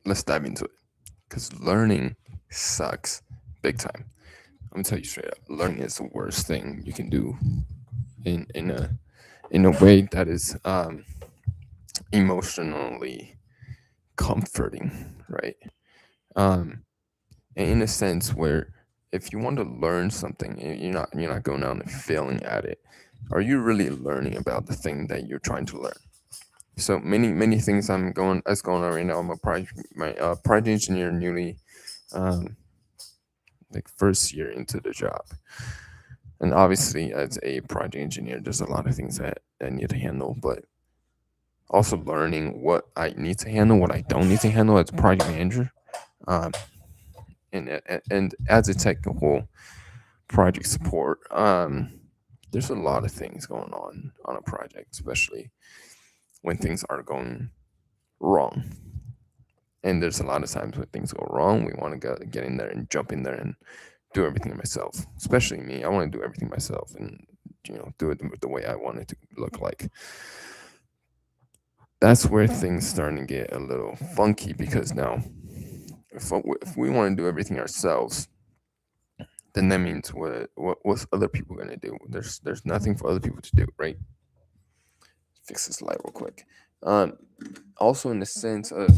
let's dive into it because learning sucks big time. I'm gonna tell you straight up, learning is the worst thing you can do in a way that is emotionally comforting, right? Um, and in a sense where if you want to learn something, you're not going out and failing at it. Are you really learning about the thing that you're trying to learn? So many things that's going on right now. I'm a project engineer, newly um, like first year into the job, and obviously as a project engineer, there's a lot of things that I need to handle, but also learning what I need to handle, what I don't need to handle as a project manager, um, and as a technical project support. There's a lot of things going on a project, especially when things are going wrong. And there's a lot of times when things go wrong, we want to get in there and jump in there and do everything myself. Especially me, I want to do everything myself and do it the way I want it to look like. That's where things starting to get a little funky because now, if we want to do everything ourselves, then that means what's other people gonna do? There's nothing for other people to do, right? Fix this light real quick. Um, Also in the sense of,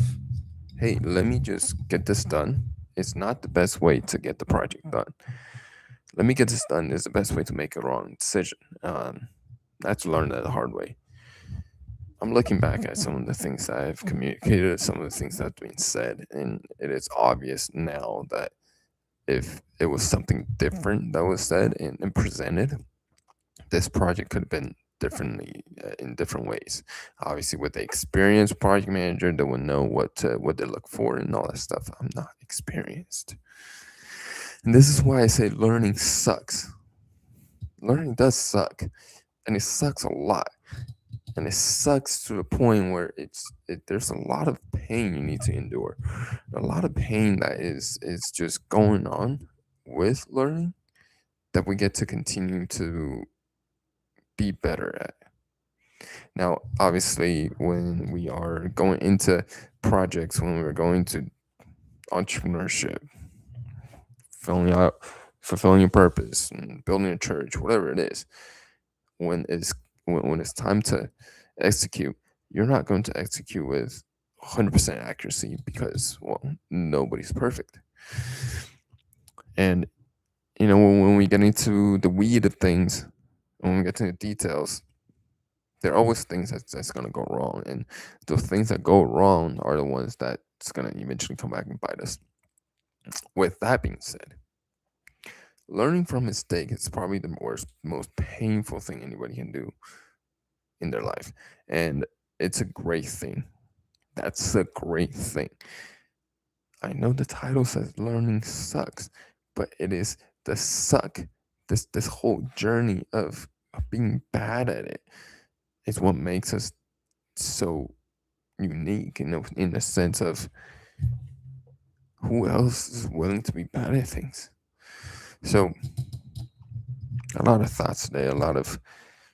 hey, let me just get this done. It's not the best way to get the project done. Let me get this done is the best way to make a wrong decision. I had to learn that the hard way. I'm looking back at some of the things that I've communicated, some of the things that have been said, and it is obvious now that if it was something different that was said and presented, this project could have been differently in different ways. Obviously, with the experienced project manager, they would know what they look for and all that stuff. I'm not experienced, and this is why I say learning sucks. Learning does suck, and it sucks a lot. And it sucks to the point where there's a lot of pain you need to endure, a lot of pain that is just going on with learning that we get to continue to be better at. Now, obviously, when we are going into projects, when we're going to entrepreneurship, fulfilling out, fulfilling your purpose, and building a church, whatever it is, when it's when it's time to execute, you're not going to execute with 100% accuracy because, well, nobody's perfect. And when we get into the weed of things, when we get to the details, there are always things that's going to go wrong, and those things that go wrong are the ones that's going to eventually come back and bite us. With that being said, learning from mistake is probably the most painful thing anybody can do in their life, and it's a great thing. That's a great thing. I know the title says learning sucks, but it is the suck. This whole journey of being bad at it is what makes us so unique in the sense of who else is willing to be bad at things. So a lot of thoughts today, a lot of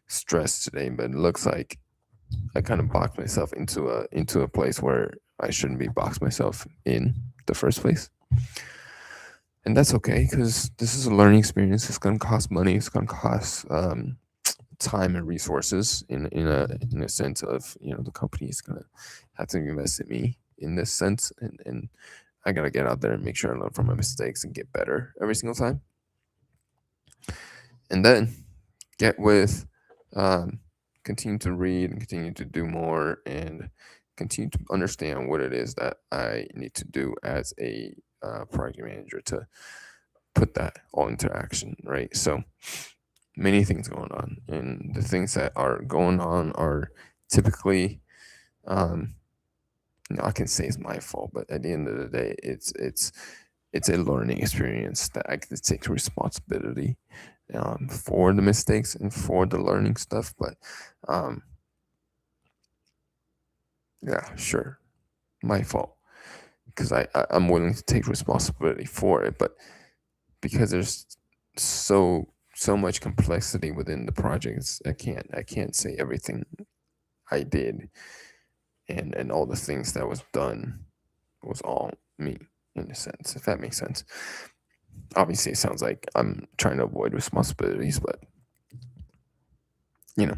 stress today, but it looks like I kind of boxed myself into a place where I shouldn't be boxed myself in the first place. And that's okay because this is a learning experience. It's going to cost money. It's going to cost time and resources in a sense of the company is going to have to invest in me in this sense, and I got to get out there and make sure I learn from my mistakes and get better every single time, and then get with um, continue to read and continue to do more and continue to understand what it is that I need to do as a project manager to put that all into action, right? So many things going on, and the things that are going on are typically, um, I can say it's my fault, but at the end of the day, it's a learning experience that I get to take responsibility for the mistakes and for the learning stuff. But um, yeah, sure, my fault because I'm willing to take responsibility for it, but because there's so much complexity within the projects, I can't say everything I did and all the things that was done was all me in a sense, if that makes sense. Obviously, it sounds like I'm trying to avoid responsibilities, but you know,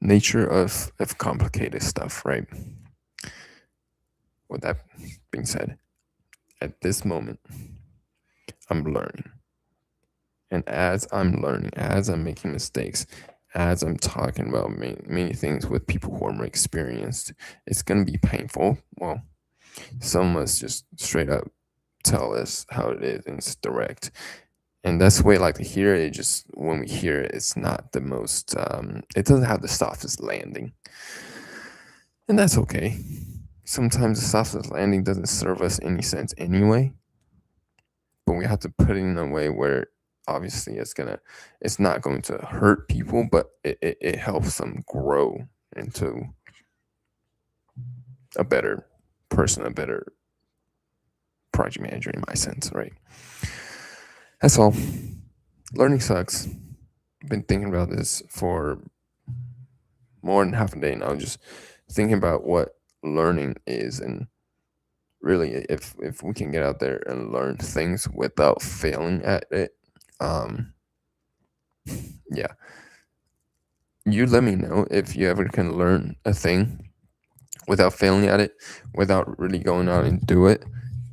nature of complicated stuff, right? With that being said, at this moment, I'm learning. And as I'm learning, as I'm making mistakes, as I'm talking about many things with people who are more experienced, it's going to be painful. Well, some of us just straight up tell us how it is and it's direct. And that's the way I like to hear it. Just when we hear it, it's not the most, it doesn't have the softest landing. And that's okay. Sometimes the softest landing doesn't serve us any sense anyway, but we have to put it in a way where obviously it's not going to hurt people, but it helps them grow into a better person, a better project manager in my sense, right? That's all. Learning sucks. I've been thinking about this for more than half a day now, just thinking about what learning is, and really if we can get out there and learn things without failing at it, um yeah, you let me know if you ever can learn a thing without failing at it, without really going out and do it,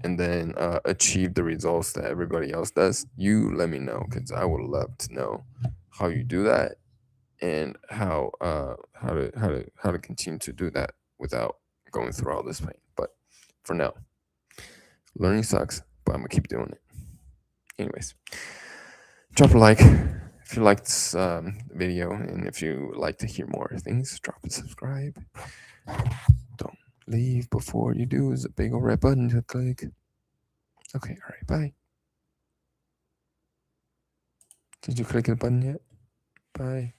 and then achieve the results that everybody else does. You let me know, because I would love to know how you do that, and how to continue to do that without going through all this pain. But for now, learning sucks, but I'm gonna keep doing it. Anyways, drop a like if you liked this video, and if you like to hear more things, drop a subscribe. Don't leave before you do. Is a big old red button to click. Okay, all right, bye. Did you click the button yet? Bye.